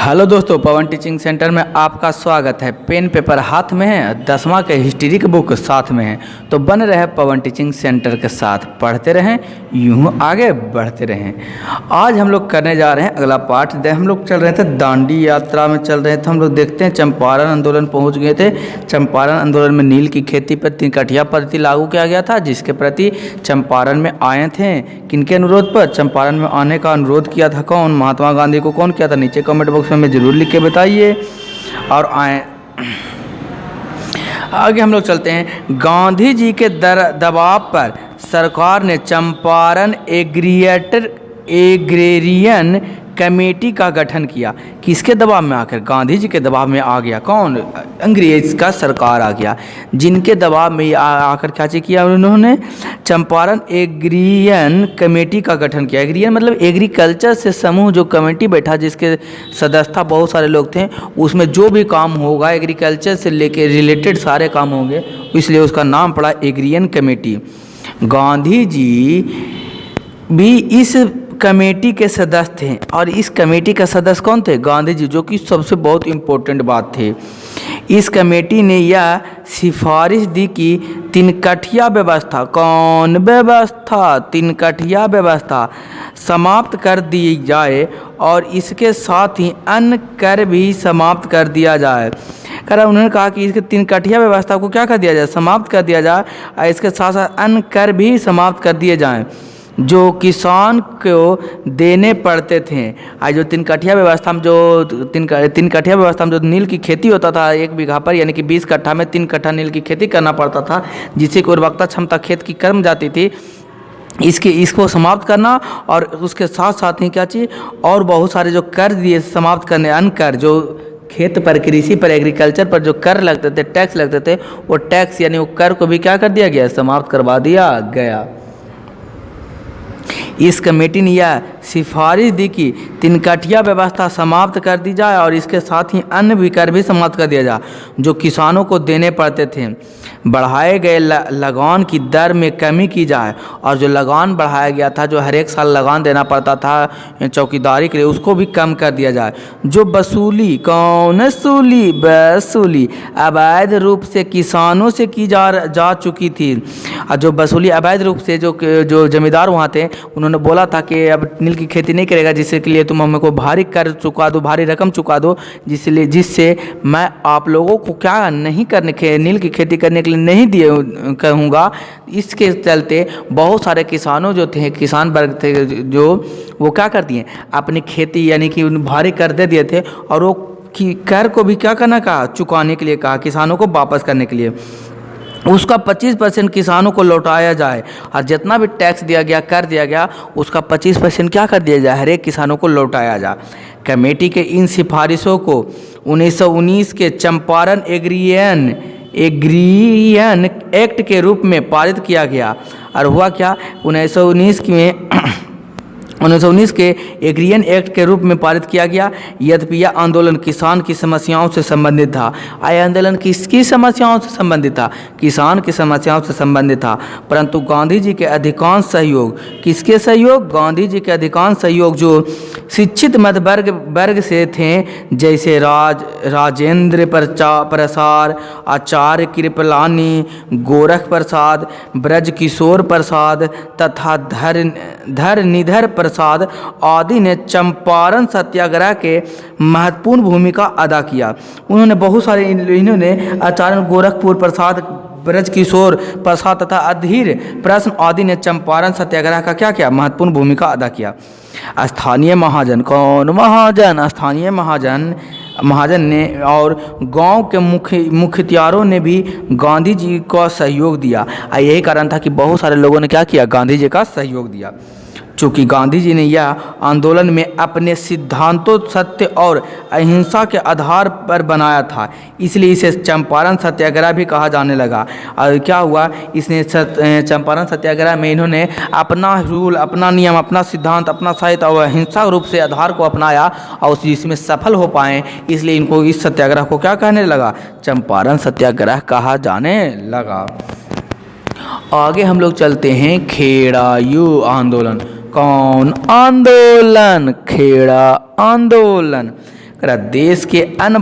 Hello दोस्तों, पवन teaching centre में आपका स्वागत है। पेन पेपर हाथ में है, 10वां के हिस्ट्री की बुक साथ में है, तो बन रहे पवन टीचिंग सेंटर के साथ, पढ़ते रहें, यूं आगे बढ़ते रहें। आज हम लोग करने जा रहे हैं अगला पाठ। हम लोग चल रहे थे दांडी यात्रा में चल रहे थे, हम लोग देखते हैं चंपारण आंदोलन पहुँच गए थे। चंपारण आंदोलन में नील की खेती पर 3 कठिया पद्धति लागू किया गया था, जिसके प्रति चंपारण में आए थे। किनके अनुरोध पर चंपारण में आने का अनुरोध किया था? कौन? महात्मा गांधी को। कौन किया था? नीचे कमेंट बॉक्स में जरूर लिख के बताइए। और आगे हम लोग चलते हैं। गांधी जी के दबाव पर सरकार ने चंपारण एग्रेरियन कमेटी का गठन किया। किसके दबाव में आकर? गांधी जी के दबाव में आ गया। कौन? अंग्रेज का सरकार आ गया, जिनके दबाव में आकर क्या चीज किया उन्होंने? चंपारण एग्रियन कमेटी का गठन किया। एग्रियन मतलब एग्रीकल्चर से समूह जो कमेटी बैठा, जिसके सदस्यता बहुत सारे लोग थे, उसमें जो भी काम होगा एग्रीकल्चर से लेके रिलेटेड सारे काम होंगे, इसलिए उसका नाम पड़ा एग्रियन कमेटी। गांधी जी भी इस कमेटी के सदस्य थे। और इस कमेटी का सदस्य कौन थे? गांधी जी, जो कि सबसे बहुत इम्पोर्टेंट बात थी। इस कमेटी ने यह सिफारिश दी कि 3 कठिया व्यवस्था, कौन व्यवस्था? 3 कठिया व्यवस्था समाप्त कर दी जाए और इसके साथ ही अन्य कर भी समाप्त कर दिया जाए। उन्होंने कहा कि इसके 3 कठिया व्यवस्था को क्या कर दिया जाए? समाप्त कर दिया जाए, और इसके साथ साथ अन्य कर भी समाप्त कर दिए जाएं जो किसान को देने पड़ते थे। आज जो 3 कठिया व्यवस्था में जो नील की खेती होता था 1 बीघा पर, यानी कि 20 कट्ठा में 3 कट्ठा नील की खेती करना पड़ता था, जिससे कि उर्वरकता क्षमता खेत की कम जाती थी। इसको समाप्त करना, और उसके साथ साथ ही क्या चीज़, और बहुत सारे जो कर दिए समाप्त करने, अन्य कर जो खेत पर, कृषि पर, एग्रीकल्चर पर जो कर लगते थे, टैक्स लगते थे, वो टैक्स यानी वो कर को भी क्या कर दिया गया? समाप्त करवा दिया गया। इस कमेटी ने यह सिफारिश दी कि 3 कठिया व्यवस्था समाप्त कर दी जाए और इसके साथ ही अन्य भी कर भी समाप्त कर दिया जाए जो किसानों को देने पड़ते थे। बढ़ाए गए लगान की दर में कमी की जाए, और जो लगान बढ़ाया गया था, जो हर एक साल लगान देना पड़ता था चौकीदारी के लिए, उसको भी कम कर दिया जाए। जो वसूली, कौन वसूली अवैध रूप से किसानों से की जा चुकी थी, और जो वसूली अवैध रूप से जो जमींदार वहाँ थे, उन्होंने बोला था कि अब नील की खेती नहीं करेगा, जिसके लिए तुम हमको भारी कर चुका दो, भारी रकम चुका दो, जिससे मैं आप लोगों को क्या नहीं करने, नील की खेती करने के लिए नहीं दिए कहूँगा। इसके चलते बहुत सारे किसानों जो थे, किसान वर्ग थे, जो वो क्या कर दिए, अपनी खेती यानी कि भारी कर दे दिए थे, और वो कर को भी क्या करना कहा? चुकाने के लिए कहा, किसानों को वापस करने के लिए। उसका 25% किसानों को लौटाया जाए, और जितना भी टैक्स दिया गया, कर दिया गया, उसका 25% क्या कर दिया जाए? हर एक किसानों को लौटाया जाए। कमेटी के इन सिफारिशों को 1919 के चंपारण एग्रियन एक्ट के रूप में पारित किया गया। और हुआ क्या? 1919 के एग्रियन एक्ट के रूप में पारित किया गया। यद्यपि यह आंदोलन किसान की समस्याओं से संबंधित था। यह आंदोलन किसकी समस्याओं से संबंधित था? किसान की समस्याओं से संबंधित था। परंतु गांधी जी के अधिकांश सहयोग, किसके सहयोग? गांधी जी के अधिकांश सहयोग जो शिक्षित मध्य वर्ग से थे, जैसे राजेंद्र प्रसाद, आचार्य कृपलानी, गोरख प्रसाद, ब्रज किशोर प्रसाद तथा धरनिधर प्रसाद आदि ने चंपारण सत्याग्रह के महत्वपूर्ण भूमिका अदा किया। उन्होंने बहुत सारे, इन्होंने आचार्य गोरखपुर प्रसाद, ब्रज किशोर प्रसाद तथा अधीर प्रश्न आदि ने चंपारण सत्याग्रह का क्या किया? महत्वपूर्ण भूमिका अदा किया। स्थानीय महाजन, कौन महाजन? स्थानीय महाजन ने और गांव के मुखियारों ने भी गांधी जी का सहयोग दिया। यही कारण था कि बहुत सारे लोगों ने क्या किया? गांधी जी का सहयोग दिया। चूँकि गांधी जी ने यह आंदोलन में अपने सिद्धांतों, सत्य और अहिंसा के आधार पर बनाया था, इसलिए इसे चंपारण सत्याग्रह भी कहा जाने लगा। और क्या हुआ? इसने चंपारण सत्याग्रह में इन्होंने अपना रूल, अपना नियम, अपना सिद्धांत, अपना साहित्य और अहिंसा रूप से आधार को अपनाया, और इसमें सफल हो पाए, इसलिए इनको इस सत्याग्रह को क्या कहने लगा? चंपारण सत्याग्रह कहा जाने लगा। आगे हम लोग चलते हैं खेड़ायू आंदोलन। कौन आंदोलन? खेड़ा आंदोलन। देश के अन्य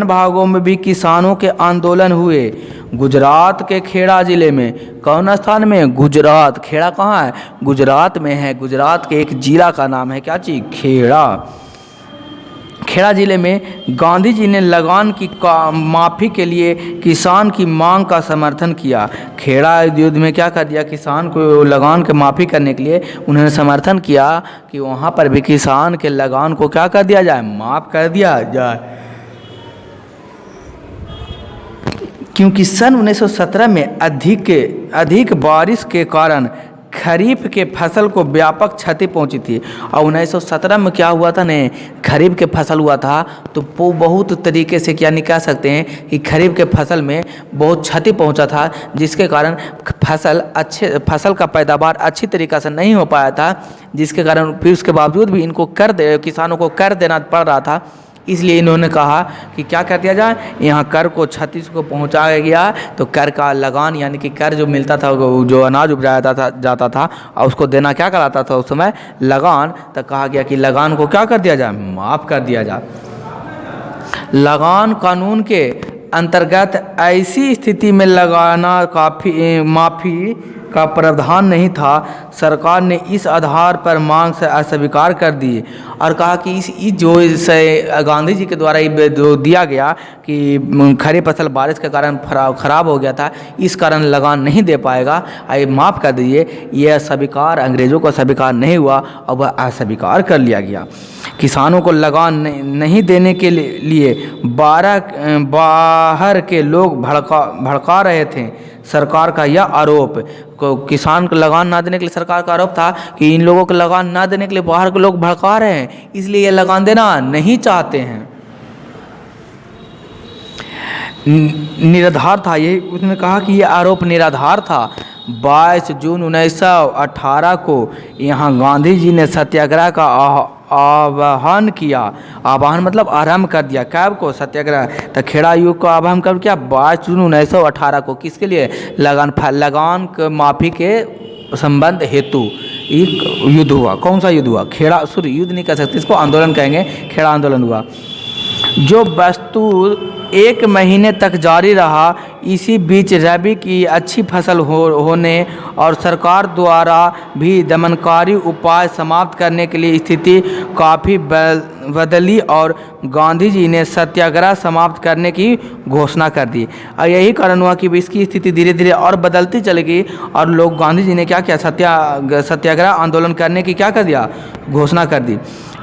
भागों में भी किसानों के आंदोलन हुए। गुजरात के खेड़ा जिले में, कौन स्थान में? गुजरात। खेड़ा कहाँ है? गुजरात में है। गुजरात के एक जिला का नाम है क्या चीज? खेड़ा। खेड़ा जिले में गांधी जी ने लगान की माफ़ी के लिए किसान की मांग का समर्थन किया। खेड़ा युद्ध में क्या कर दिया? किसान को लगान के माफ़ी करने के लिए उन्होंने समर्थन किया कि वहाँ पर भी किसान के लगान को क्या कर दिया जाए? माफ़ कर दिया जाए। क्योंकि सन 1917 में अधिक बारिश के कारण खरीफ के फसल को व्यापक क्षति पहुंची थी। और 1917 में क्या हुआ था ने, खरीफ के फसल हुआ था तो वो बहुत तरीके से क्या नहीं कह सकते हैं कि खरीफ के फसल में बहुत क्षति पहुंचा था, जिसके कारण फसल का पैदावार अच्छी तरीक़े से नहीं हो पाया था, जिसके कारण फिर उसके बावजूद भी इनको किसानों को कर देना पड़ रहा था। इसलिए इन्होंने कहा कि क्या कर दिया जाए, यहाँ कर को 36 को पहुँचाया गया तो कर का लगान यानी कि कर जो मिलता था, जो अनाज उपजाया जाता था और उसको देना क्या कराता था उस समय? लगान। तो कहा गया कि लगान को क्या कर दिया जाए? माफ़ कर दिया जाए। लगान कानून के अंतर्गत ऐसी स्थिति में लगाना माफ़ी का प्रावधान नहीं था। सरकार ने इस आधार पर मांग से अस्वीकार कर दी और कहा कि गांधी जी के द्वारा जो दिया गया कि खरीफ फसल बारिश के कारण खराब हो गया था, इस कारण लगान नहीं दे पाएगा, ये माफ़ कर दीजिए। यह स्वीकार अंग्रेज़ों को स्वीकार नहीं हुआ और वह अस्वीकार कर लिया गया। किसानों को लगान नहीं देने के लिए बाहर के लोग भड़का रहे थे। सरकार का यह आरोप किसान को लगान ना देने के लिए सरकार का आरोप था कि इन लोगों को लगान ना देने के लिए बाहर के लोग भड़का रहे हैं, इसलिए ये लगान देना नहीं चाहते हैं। निराधार था ये, उसने कहा कि ये आरोप निराधार था। 22 जून 1918 को यहाँ गांधी जी ने सत्याग्रह का आह्वान किया। आह्वान मतलब आरंभ कर दिया। कब को? सत्याग्रह। तो खेड़ा युग को आरंभ कर किया 22 जून 1918 को। किसके लिए? लगान माफ़ी के संबंध हेतु एक युद्ध हुआ। कौन सा युद्ध हुआ? खेड़ा। युद्ध नहीं कह सकते इसको, आंदोलन कहेंगे। खेड़ा आंदोलन हुआ जो वस्तु 1 महीने तक जारी रहा। इसी बीच रबी की अच्छी फसल होने और सरकार द्वारा भी दमनकारी उपाय समाप्त करने के लिए स्थिति काफ़ी बदली और गांधी जी ने सत्याग्रह समाप्त करने की घोषणा कर दी। और यही कारण हुआ कि इसकी स्थिति धीरे धीरे और बदलती चली गई और लोग गांधी जी ने क्या किया? सत्याग्रह आंदोलन करने की क्या कर दिया? घोषणा कर दी।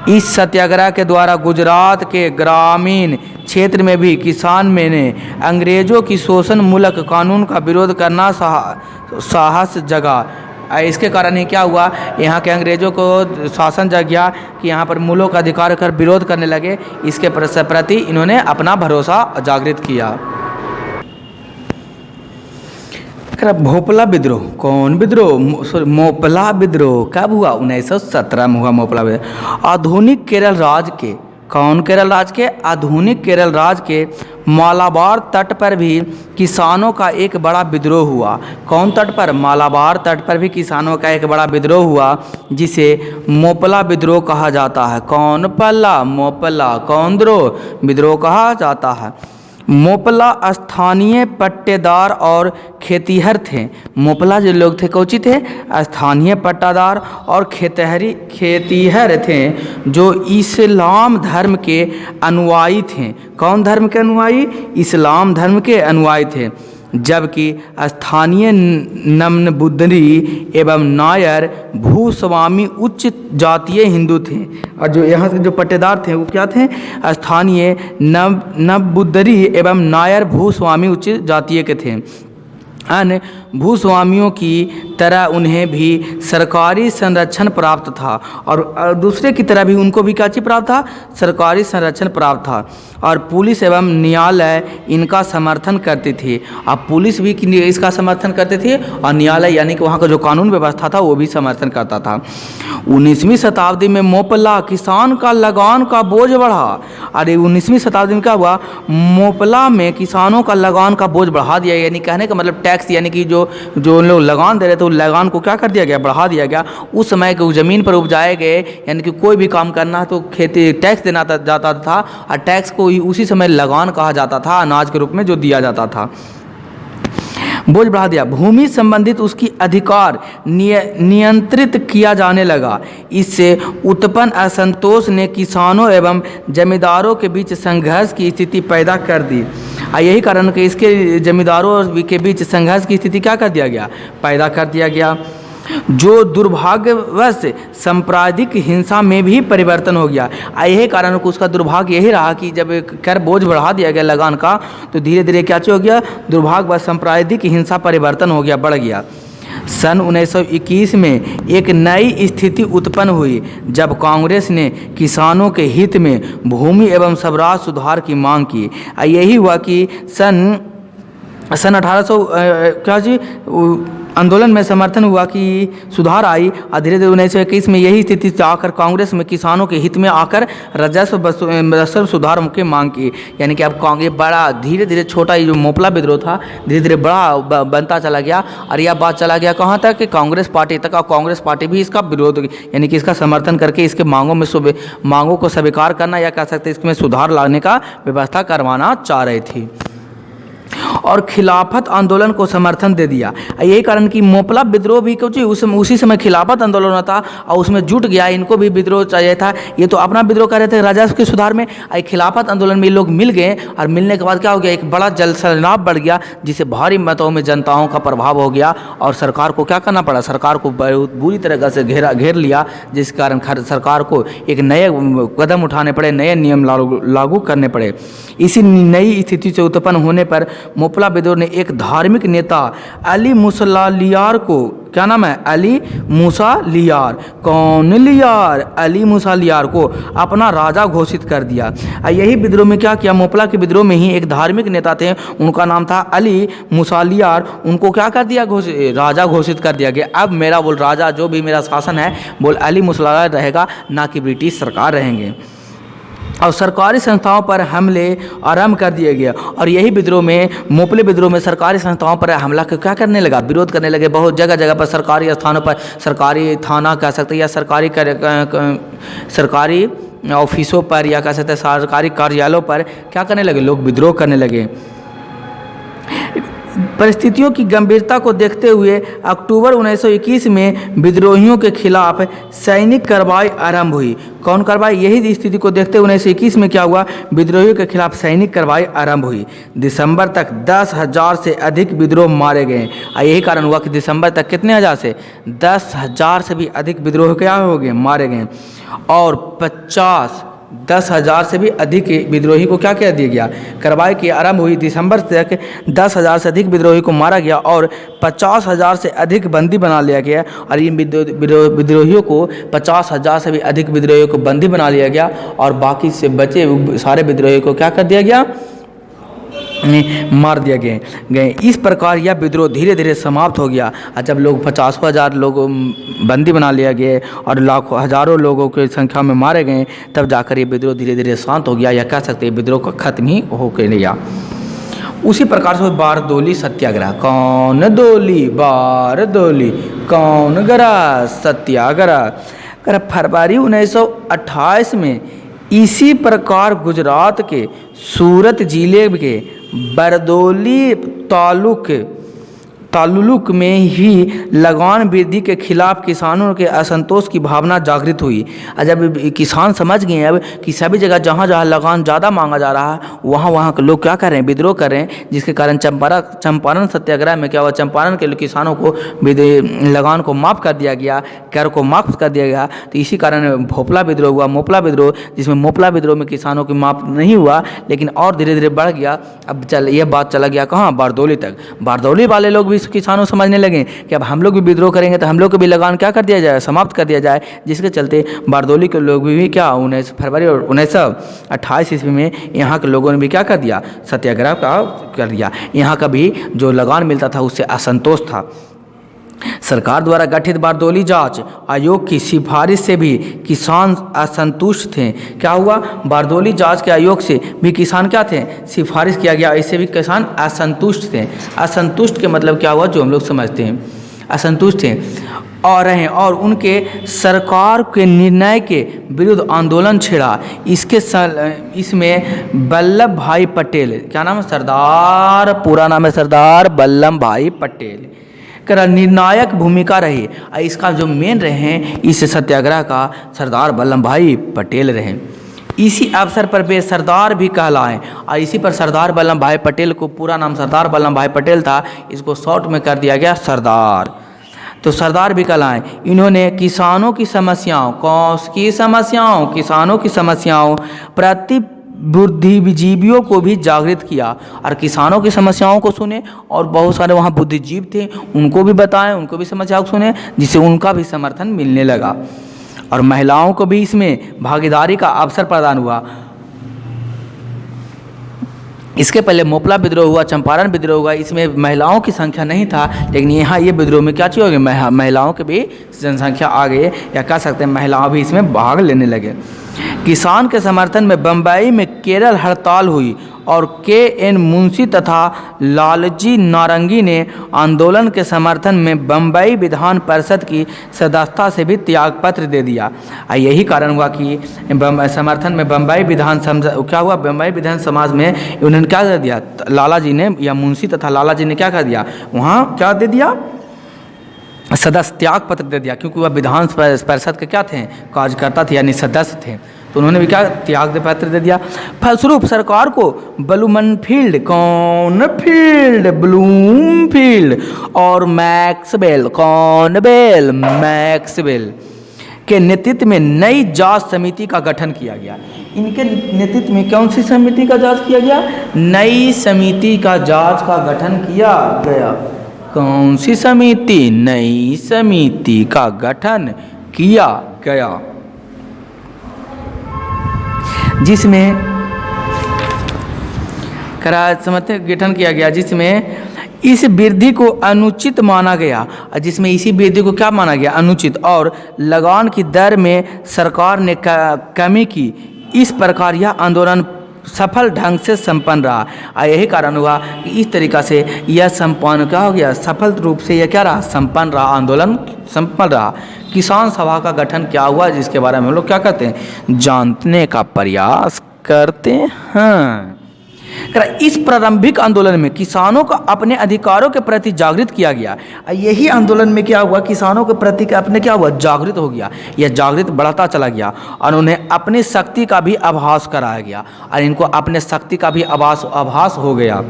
इस सत्याग्रह के द्वारा गुजरात के ग्रामीण क्षेत्र में भी किसान ने अंग्रेज़ों की शोषण मूलक कानून का विरोध करना साहस जगा। इसके कारण ही क्या हुआ? यहाँ के अंग्रेज़ों को शासन जग गया कि यहाँ पर मूलों का अधिकार कर विरोध करने लगे। इसके प्रति इन्होंने अपना भरोसा जागृत किया। भोपला विद्रोह। कौन विद्रोह? मोपला विद्रोह। कब हुआ? 1917 में हुआ मोपला विद्रोह। आधुनिक केरल राज्य के, कौन केरल राज्य के? आधुनिक केरल राज्य के मालाबार तट पर भी किसानों का एक बड़ा विद्रोह हुआ। कौन तट पर? मालाबार तट पर भी किसानों का एक बड़ा विद्रोह हुआ, जिसे मोपला विद्रोह कहा जाता है। कौन पल्ला? मोपला। कौन विद्रोह कहा जाता है? मोपला स्थानीय पट्टेदार और खेतिहर थे। मोपला जो लोग थे कौची थे? स्थानीय पट्टेदार और खेतिहर थे जो इस्लाम धर्म के अनुयायी थे। कौन धर्म के अनुयायी? इस्लाम धर्म के अनुयायी थे। जबकि स्थानीय नम्नबुद्री एवं नायर भूस्वामी उच्च जातीय हिंदू थे। और जो यहाँ से जो पट्टेदार थे वो क्या थे? स्थानीय नम्नबुद्री एवं नायर भूस्वामी उच्च जातीय के थे। अन्य भूस्वामियों की तरह उन्हें भी सरकारी संरक्षण प्राप्त था और दूसरे की तरह भी उनको भी क्या चीज़ प्राप्त था? सरकारी संरक्षण प्राप्त था। और पुलिस एवं न्यायालय इनका समर्थन करती थी। अब पुलिस भी इसका समर्थन करते थे और न्यायालय यानी कि वहाँ का जो कानून व्यवस्था था वो भी समर्थन करता था। 19वीं शताब्दी में मोपला किसान का लगान का बोझ बढ़ा। अरे 19वीं शताब्दी में क्या हुआ? मोपला में किसानों का लगान का बोझ बढ़ा दिया। यानी कहने का मतलब टैक्स यानी कि जो जो उन लोग लगान दे रहे थे, उस लगान को क्या कर दिया गया, बढ़ा दिया गया। उस समय के ज़मीन पर उपजाए गए, यानी कि कोई भी काम करना है तो खेती टैक्स देना जाता था, और टैक्स को ही उसी समय लगान कहा जाता था, अनाज के रूप में जो दिया जाता था। बोझ बढ़ा दिया। भूमि संबंधित उसकी अधिकार नियंत्रित किया जाने लगा। इससे उत्पन्न असंतोष ने किसानों एवं जमींदारों के बीच संघर्ष की स्थिति पैदा कर दी। यही कारण कि इसके जमींदारों के बीच संघर्ष की स्थिति क्या कर दिया गया, पैदा कर दिया गया, जो दुर्भाग्यवश सांप्रदायिक हिंसा में भी परिवर्तन हो गया। यही कारण को उसका दुर्भाग्य यही रहा कि जब कर बोझ बढ़ा दिया गया लगान का, तो धीरे धीरे क्या हो गया, दुर्भाग्यवश सांप्रदायिक हिंसा परिवर्तन हो गया, बढ़ गया। सन 1921 में एक नई स्थिति उत्पन्न हुई जब कांग्रेस ने किसानों के हित में भूमि एवं स्वराज सुधार की मांग की। यही हुआ कि सन 1800 क्या जी आंदोलन में समर्थन हुआ कि सुधार आई, और धीरे धीरे 1921 में यही स्थिति आकर कांग्रेस में किसानों के हित में आकर राजस्व सुधार की मांग की। यानी कि अब कांग्रेस बड़ा धीरे धीरे, छोटा ये जो मोपला विद्रोह था धीरे धीरे बड़ा बनता चला गया, और यह बात चला गया कहाँ तक कि कांग्रेस पार्टी तक, और कांग्रेस पार्टी भी इसका विरोध, यानी कि इसका समर्थन करके इसके मांगों को स्वीकार करना, या कह सकते इसमें सुधार लाने का व्यवस्था करवाना चाह रही थी, और खिलाफत आंदोलन को समर्थन दे दिया। यही कारण कि मोपला विद्रोह भी कुछ उसी समय खिलाफत आंदोलन था, और उसमें जुट गया, इनको भी विद्रोह चाहिए था। ये तो अपना विद्रोह कर रहे थे राजस्व के सुधार में, खिलाफत आंदोलन में लोग मिल गए, और मिलने के बाद क्या हो गया, एक बड़ा जलसैलाब बढ़ गया, जिससे भारी मात्रा में जनताओं का प्रभाव हो गया, और सरकार को क्या करना पड़ा, सरकार को बहुत बुरी तरह से घेर लिया, जिस कारण सरकार को एक नए कदम उठाने पड़े, नए नियम लागू करने पड़े। इसी नई स्थिति से उत्पन्न होने पर मोपला विद्रोह ने एक धार्मिक नेता अली मूसा लियार को, क्या नाम है, अली मूसा लियार, कौन लियार, अली मूसा लियार को अपना राजा घोषित कर दिया। यही विद्रोह में क्या किया, मोपला के विद्रोह में ही एक धार्मिक नेता थे, उनका नाम था अली मूसा लियार, उनको क्या कर दिया, राजा घोषित कर दिया गया। अब मेरा बोल राजा, जो भी मेरा शासन है बोल अली मूसा लियार रहेगा, ना कि ब्रिटिश सरकार रहेंगे। और सरकारी संस्थाओं पर हमले आरंभ कर दिए गए, और यही विद्रोह में, मोपले विद्रोह में सरकारी संस्थाओं पर हमला क्या करने लगा, विरोध करने लगे। बहुत जगह जगह पर सरकारी स्थानों पर, सरकारी थाना कह सकते हैं, या सरकारी ऑफिसों पर, या कह सकते हैं सरकारी कार्यालयों पर क्या करने लगे, लोग विद्रोह करने लगे। परिस्थितियों की गंभीरता को देखते हुए अक्टूबर 1921 में विद्रोहियों के खिलाफ सैनिक कार्रवाई आरंभ हुई। कौन कार्रवाई, यही स्थिति को देखते हुए 1921 में क्या हुआ, विद्रोहियों के खिलाफ सैनिक कार्रवाई आरंभ हुई। दिसंबर तक 10,000 से अधिक विद्रोह मारे गए। यही कारण हुआ कि दिसंबर तक कितने हज़ार से, 10,000 से भी अधिक विद्रोह क्या हो गए, मारे गए, और 10,000 से भी अधिक विद्रोही को क्या कह दिया गया, कार्रवाई की आरंभ हुई। दिसंबर तक 10,000 से अधिक विद्रोही को मारा गया, और 50,000 से अधिक बंदी बना लिया गया, और इन विद्रोहियों को 50,000 से भी अधिक विद्रोहियों को बंदी बना लिया गया, और बाकी से बचे सारे विद्रोहियों को क्या कर दिया गया, मार दिया गए। इस प्रकार यह विद्रोह धीरे धीरे समाप्त हो गया। और जब लोग 50,000 लोग बंदी बना लिया गए और लाखों हजारों लोगों की संख्या में मारे गए, तब जाकर ये विद्रोह धीरे धीरे शांत हो गया, या कह सकते हैं विद्रोह का खत्म ही हो गया। उसी प्रकार से बारदोली सत्याग्रह, कौन दोली, बारदोली, कौन गरा, सत्याग्रह, फरवरी 1928 में इसी प्रकार गुजरात के सूरत जिले के बारदोली तालुक में ही लगान वृद्धि के खिलाफ किसानों के असंतोष की भावना जागृत हुई। और जब किसान समझ गए अब कि सभी जगह जहाँ जहाँ लगान ज़्यादा मांगा जा रहा है, वहाँ के लोग क्या कर रहे हैं, विद्रोह कर रहे हैं, जिसके कारण चंपारण सत्याग्रह में क्या हुआ, चंपारण के किसानों को लगान को माफ़ कर दिया गया, कर को माफ़ कर दिया गया। तो इसी कारण भोपला विद्रोह हुआ, मोपला विद्रोह, जिसमें मोपला विद्रोह में किसानों की माफ़ नहीं हुआ, लेकिन और धीरे धीरे बढ़ गया। अब यह बात चला गया कहाँ, बारदोली तक। बारदोली वाले लोग भी किसानों समझने लगे कि अब हम लोग भी विद्रोह करेंगे तो हम लोग को भी लगान क्या कर दिया जाए, समाप्त कर दिया जाए, जिसके चलते बारदोली के लोग भी क्या फरवरी 1928 ईस्वी में यहाँ के लोगों ने भी क्या कर दिया, सत्याग्रह का कर दिया। यहाँ का भी जो लगान मिलता था उससे असंतोष था। सरकार द्वारा गठित बारदौली जांच आयोग की सिफारिश से भी किसान असंतुष्ट थे। क्या हुआ? बारदौली जांच के आयोग से भी किसान क्या थे? सिफारिश किया गया, इससे भी किसान असंतुष्ट थे। असंतुष्ट के मतलब क्या हुआ, जो हम लोग समझते हैं, असंतुष्ट थे और रहे और उनके सरकार के निर्णय के विरुद्ध आंदोलन छेड़ा। इसमें वल्लभ भाई पटेल, क्या नाम है? सरदार, पूरा नाम है सरदार वल्लभ भाई पटेल का निर्णायक भूमिका रही। इसका जो मेन रहे इस सत्याग्रह का सरदार वल्लभ भाई पटेल रहे। इसी अवसर पर वे सरदार भी कहलाए और इसी पर सरदार वल्लभ भाई पटेल को, पूरा नाम सरदार वल्लभ भाई पटेल था, इसको शॉर्ट में कर दिया गया सरदार, तो सरदार भी कहलाए। इन्होंने किसानों की समस्याओं, किसानों की समस्याओं प्रति बुद्धिजीवियों को भी जागृत किया और किसानों की समस्याओं को सुने और बहुत सारे वहाँ बुद्धिजीवी थे उनको भी बताएं, उनको भी समस्याओं को सुने, जिससे उनका भी समर्थन मिलने लगा और महिलाओं को भी इसमें भागीदारी का अवसर प्रदान हुआ। इसके पहले मोपला विद्रोह हुआ, चंपारण विद्रोह हुआ, इसमें महिलाओं की संख्या नहीं था, लेकिन यहाँ ये विद्रोह में क्या चीज़ हो गई, महिलाओं की भी जनसंख्या आ गई, या कह सकते हैं महिलाओं भी इसमें भाग लेने लगे। किसान के समर्थन में बम्बई में केरल हड़ताल हुई और के.एन. मुंशी तथा लालजी नारंगी ने आंदोलन के समर्थन में बम्बई विधान परिषद की सदस्यता से भी त्यागपत्र दे दिया। यही कारण हुआ कि समर्थन में बम्बई विधान क्या हुआ, बम्बई विधान समाज में उन्होंने क्या कर दिया, लाला जी ने या मुंशी तथा लाला जी ने क्या कर दिया, वहाँ क्या दे दिया, सदस्य त्याग पत्र दे दिया, क्योंकि वह विधान परिषद के क्या थे, कार्यकर्ता थे यानी सदस्य थे, तो उन्होंने भी क्या त्याग पत्र दे दिया। फलस्वरूप सरकार को ब्लूमफील्ड, कॉर्नफील्ड, ब्लूमफील्ड और मैक्सवेल के नेतृत्व में नई जांच समिति का गठन किया गया। इनके नेतृत्व में कौन सी समिति का जांच किया गया, नई समिति का जांच का गठन किया गया। कौन सी समिति, नई समिति का गठन किया गया, जिसमें गठन किया गया, जिसमें इस वृद्धि को अनुचित माना गया, जिसमें इसी वृद्धि को क्या माना गया, अनुचित, और लगान की दर में सरकार ने कमी की। इस प्रकार यह आंदोलन सफल ढंग से संपन्न रहा और यही कारण हुआ कि इस तरीक़ा से यह संपन्न क्या हो गया, सफल रूप से यह क्या रहा, संपन्न रहा, आंदोलन संपन्न रहा। किसान सभा का गठन क्या हुआ, जिसके बारे में हम लोग क्या करते हैं, जानने का प्रयास करते हैं। इस प्रारंभिक आंदोलन में किसानों को अपने अधिकारों के प्रति जागृत किया गया। यही आंदोलन में क्या हुआ, किसानों के प्रति अपने क्या हुआ, जागृत हो गया, यह जागृत बढ़ता चला गया और उन्हें अपनी शक्ति का भी आभास कराया गया और इनको अपने शक्ति का भी आभास हो गया।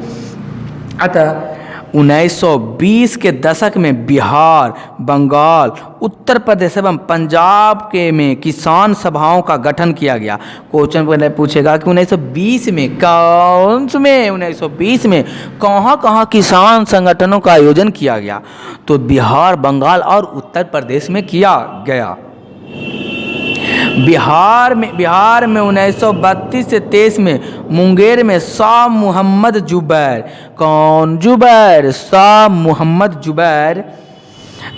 अतः 1920 के दशक में बिहार, बंगाल, उत्तर प्रदेश एवं पंजाब के में किसान सभाओं का गठन किया गया। क्वेश्चन पूछेगा कि 1920 में 1920 में कहाँ किसान संगठनों का आयोजन किया गया, तो बिहार, बंगाल और उत्तर प्रदेश में किया गया। बिहार में 1932 से 23 में मुंगेर में शाह मोहम्मद जुबैर, कौन जुबैर, शाह मोहम्मद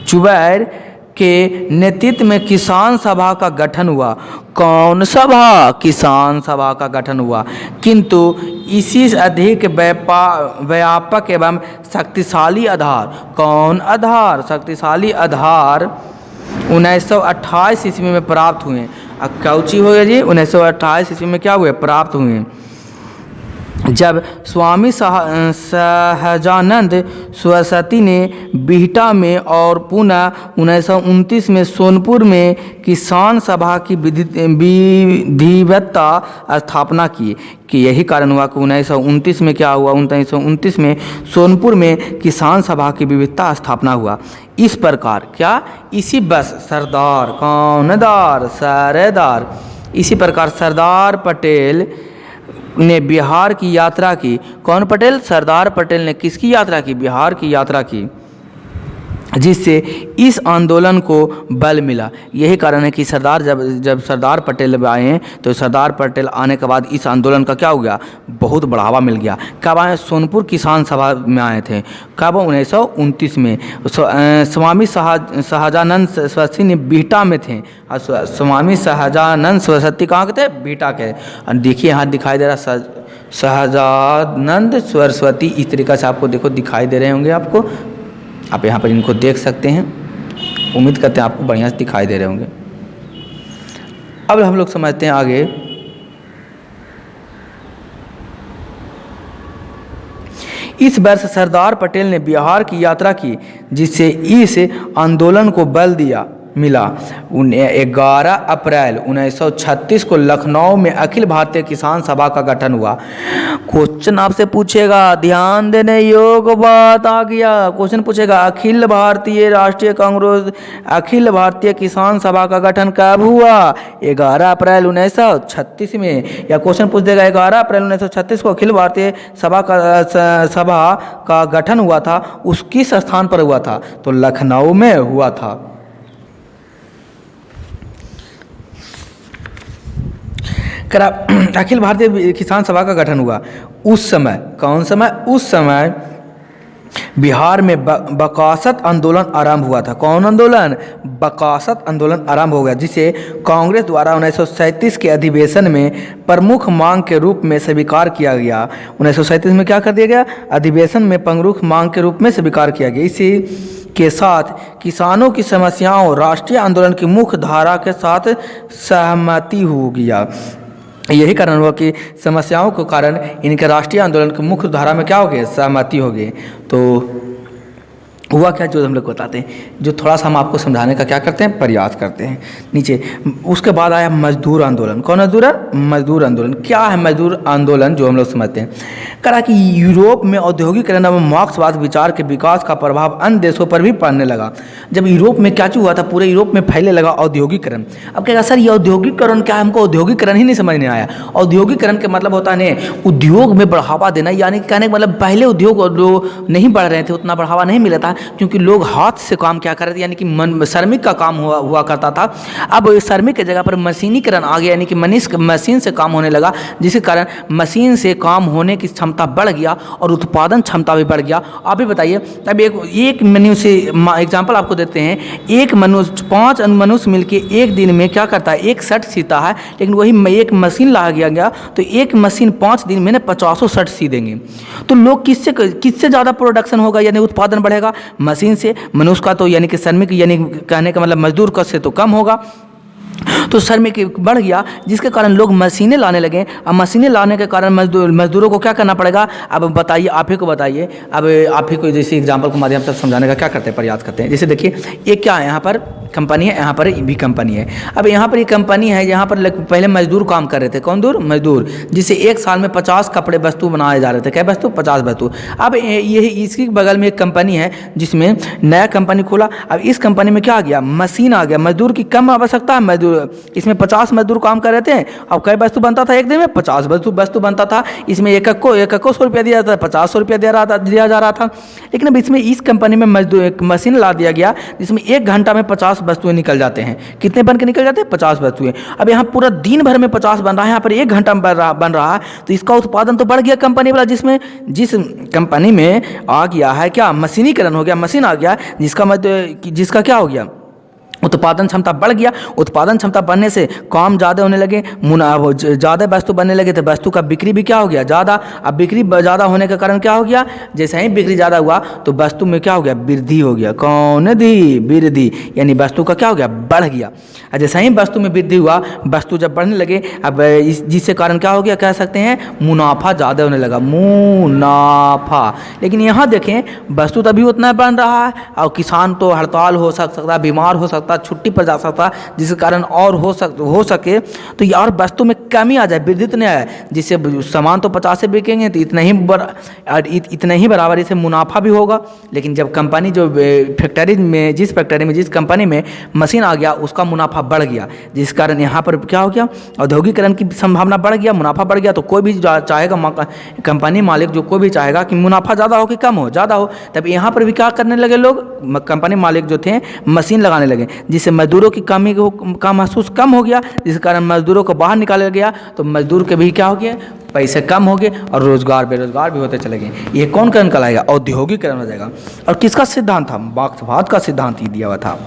जुबैर के नेतृत्व में किसान सभा का गठन हुआ। कौन सभा, किसान सभा का गठन हुआ, किंतु इसी अधिक व्यापक एवं शक्तिशाली आधार, कौन आधार, शक्तिशाली आधार 1928 ईस्वी में प्राप्त हुए। अब कौची हो गया जी, 1928 ईस्वी में क्या हुए, प्राप्त हुए, जब स्वामी सहजानंद सरस्वती ने बिहटा में और पुनः 1929 में सोनपुर में किसान सभा की विधिवत स्थापना की। कि यही कारण हुआ कि 1929 में क्या हुआ, 1929 में सोनपुर में किसान सभा की विविधता स्थापना हुआ। इस प्रकार क्या, इसी बस सरदार, कौनदार, सरदार, इसी प्रकार सरदार पटेल ने बिहार की यात्रा की। कौन पटेल, सरदार पटेल ने किसकी यात्रा की, बिहार की यात्रा की। जिससे इस आंदोलन को बल मिला। यही कारण है कि सरदार जब सरदार पटेल आए हैं तो सरदार पटेल आने के बाद इस आंदोलन का क्या हो गया, बहुत बढ़ावा मिल गया। कब आए, सोनपुर किसान सभा में आए थे, कब, 1929 में। स्वामी सहजानंद सरस्वती ने बीटा में थे। स्वामी सहजानंद सरस्वती कहाँ के थे, बीटा के। देखिए यहाँ दिखाई दे रहा सहजानंद सरस्वती, इस तरीक़े से आपको देखो दिखाई दे रहे होंगे आपको, आप यहाँ पर इनको देख सकते हैं। उम्मीद करते हैं आपको बढ़िया से दिखाई दे रहे होंगे। अब हम लोग समझते हैं आगे। इस वर्ष सरदार पटेल ने बिहार की यात्रा की, जिससे इस आंदोलन को बल मिला। 11 अप्रैल 1936 को लखनऊ में अखिल भारतीय किसान सभा का गठन हुआ। क्वेश्चन आपसे पूछेगा, ध्यान देने योग्य बात आ गया। क्वेश्चन पूछेगा अखिल भारतीय राष्ट्रीय कांग्रेस, अखिल भारतीय किसान सभा का गठन कब हुआ, 11 अप्रैल 1936 में। या क्वेश्चन पूछ देगा 11 अप्रैल 1936 को अखिल भारतीय सभा का गठन हुआ था, उस किस स्थान पर हुआ था, तो लखनऊ में हुआ था। अखिल भारतीय किसान सभा का गठन हुआ उस समय, कौन समय, उस समय बिहार में बकासत आंदोलन आरंभ हुआ था। कौन आंदोलन, बकासत आंदोलन आरंभ हो गया, जिसे कांग्रेस द्वारा 1937 के अधिवेशन में प्रमुख मांग के रूप में स्वीकार किया गया। 1937 में क्या कर दिया गया, अधिवेशन में प्रमुख मांग के रूप में स्वीकार किया गया। इसी के साथ किसानों की समस्याओं राष्ट्रीय आंदोलन की मुख्य धारा के साथ सहमति हो गया। यही कारण हुआ कि समस्याओं के कारण इनके राष्ट्रीय आंदोलन के मुख्य धारा में क्या हो गए, सहमति हो गई। तो हुआ क्या, जो हम लोग बताते हैं, जो थोड़ा सा हम आपको समझाने का क्या करते हैं, प्रयास करते हैं। नीचे उसके बाद आया मजदूर आंदोलन। कौन आंदोलन, मजदूर आंदोलन। क्या है मजदूर आंदोलन, जो हम लोग समझते हैं। कहा कि यूरोप में औद्योगिकरण एवं मार्क्सवाद विचार के विकास का प्रभाव अन्य देशों पर भी पड़ने लगा। जब यूरोप में क्या हुआ था, पूरे यूरोप में फैलने लगा औद्योगिकरण। अब क्या सर ये औद्योगिकरण क्या है, हमको औद्योगिकरण ही नहीं समझ में आया। औद्योगिकरण के मतलब होता है उद्योग में बढ़ावा देना, यानी कहने का मतलब पहले उद्योग जो नहीं बढ़ रहे थे, उतना बढ़ावा नहीं मिला था, क्योंकि लोग हाथ से काम क्या कर रहे थे, यानी कि श्रमिक का काम हुआ करता था। अब श्रमिक की जगह पर मशीनीकरण आ गया, यानी कि मशीन से काम होने लगा, जिसके कारण मशीन से काम होने की क्षमता बढ़ गया और उत्पादन क्षमता भी बढ़ गया। आप भी बताइए, अब एक मनुष्य से एग्जाम्पल आपको देते हैं, एक मनुष्य 5 मनुष्य मिलकर एक दिन में क्या करता है, एक शर्ट सीता है, लेकिन वही एक मशीन ला गया तो एक मशीन 5 दिन में 50 शर्ट सी देंगे। तो लोग किससे ज़्यादा प्रोडक्शन होगा, यानी उत्पादन बढ़ेगा, मशीन से। मनुष्य का तो यानी कि श्रमिक, यानी कहने का मतलब मजदूर का से तो कम होगा, तो श्रमिक बढ़ गया, जिसके कारण लोग मशीनें लाने लगे। अब मशीनें लाने के कारण मजदूरों को क्या करना पड़ेगा। अब बताइए, आप ही को बताइए, अब आप ही को जैसे एग्जांपल के माध्यम से समझाने का क्या करते हैं, प्रयास करते हैं। जैसे देखिए, ये क्या है, यहाँ पर कंपनी है, यहाँ पर भी कंपनी है। अब यहाँ पर ये कंपनी है, यहाँ पर पहले मजदूर काम कर रहे थे। कौन दूर, मजदूर, जिससे एक साल में 50 कपड़े वस्तु बनाए जा रहे थे। क्या वस्तु, 50 वस्तु। अब ये इसके बगल में एक कंपनी है, जिसमें नया कंपनी खोला। अब इस कंपनी में क्या आ गया, मशीन आ गया, मजदूर की कम आवश्यकता है। मजदूर, इसमें 50 मजदूर काम कर रहे थे। अब कई वस्तु बनता था एक दिन में, 50 वस्तु बनता था। इसमें एक को 100 रुपया दिया जाता था, 50 रुपया दिया जा रहा था। लेकिन अब इसमें इस कंपनी में मजदूर एक मशीन ला दिया गया, जिसमें 1 घंटा में 50 वस्तुएं निकल जाते हैं। कितने बन के निकल जाते हैं, 50 वस्तुएं। अब यहाँ पूरा दिन भर में 50 बन रहा है, यहाँ पर 1 घंटा में बन रहा है, तो इसका उत्पादन तो बढ़ गया कंपनी वाला, जिस कंपनी में आ गया है क्या, मशीनीकरण हो गया, मशीन आ गया, जिसका क्या हो गया, उत्पादन क्षमता बढ़ गया। उत्पादन क्षमता बढ़ने से काम ज़्यादा होने लगे, ज़्यादा वस्तु बनने लगे, तो वस्तु का बिक्री भी क्या हो गया, ज़्यादा। अब बिक्री ज़्यादा होने के कारण क्या हो गया, जैसे ही बिक्री ज़्यादा हुआ तो वस्तु में क्या हो गया, वृद्धि हो गया। कौन दी, वृद्धि, यानी वस्तु का क्या हो गया, बढ़ गया। और जैसे ही वस्तु में वृद्धि हुआ, वस्तु जब बढ़ने लगे, अब जिससे कारण क्या हो गया, कह सकते हैं मुनाफा ज़्यादा होने लगा, मुनाफा। लेकिन यहाँ देखें, वस्तु तभी उतना बन रहा है और किसान तो हड़ताल हो सकता है, बीमार हो सकता है, सकता, छुट्टी पर जा सकता, जिसके कारण और हो सके तो यार वस्तु में कमी आ जाए, वृद्धि नहीं आए, जिससे सामान तो 50 से बिकेंगे तो इतने ही बराबर इसे मुनाफा भी होगा। लेकिन जब कंपनी जो फैक्ट्री में जिस कंपनी में मशीन आ गया उसका मुनाफा बढ़ गया, जिस कारण यहाँ पर क्या हो गया, औद्योगिकरण की संभावना बढ़ गया, मुनाफा बढ़ गया। तो कोई भी चाहेगा, कंपनी मालिक जो कोई भी चाहेगा कि मुनाफा ज़्यादा हो कि कम हो, ज़्यादा हो। तब यहाँ पर भी क्या करने लगे लोग, कंपनी मालिक जो थे मशीन लगाने लगे, जिससे मजदूरों की कमी का महसूस कम हो गया, जिस कारण मजदूरों को बाहर निकाला गया। तो मजदूर के भी क्या हो गया, पैसे कम हो गए और रोजगार बेरोजगार भी होते चले गए। ये कौन करण कहलाएगा, औद्योगिकरण हो जाएगा। और किसका सिद्धांत था, मार्क्सवाद का सिद्धांत ही दिया हुआ था।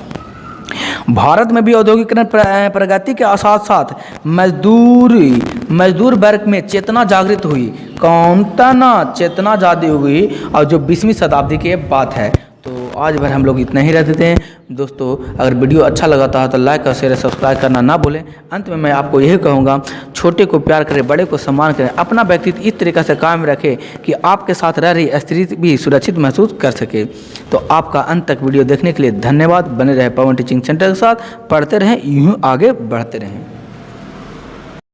भारत में भी औद्योगिकरण प्रगति के साथ साथ मजदूर वर्ग में चेतना जागृत हुई, चेतना जागृत हुई, और जो 20वीं शताब्दी की बात है। तो आज भर हम लोग इतना ही रह देते हैं दोस्तों। अगर वीडियो अच्छा लगाता है तो लाइक और शेयर सब्सक्राइब करना ना भूलें। अंत में मैं आपको यही कहूँगा, छोटे को प्यार करें, बड़े को सम्मान करें, अपना व्यक्तित्व इस तरीक़े से कायम रखें कि आपके साथ रह रही स्त्री भी सुरक्षित महसूस कर सके। तो आपका अंत तक वीडियो देखने के लिए धन्यवाद। बने रहे पवन टीचिंग सेंटर के साथ, पढ़ते रहें, यूँ आगे बढ़ते रहें।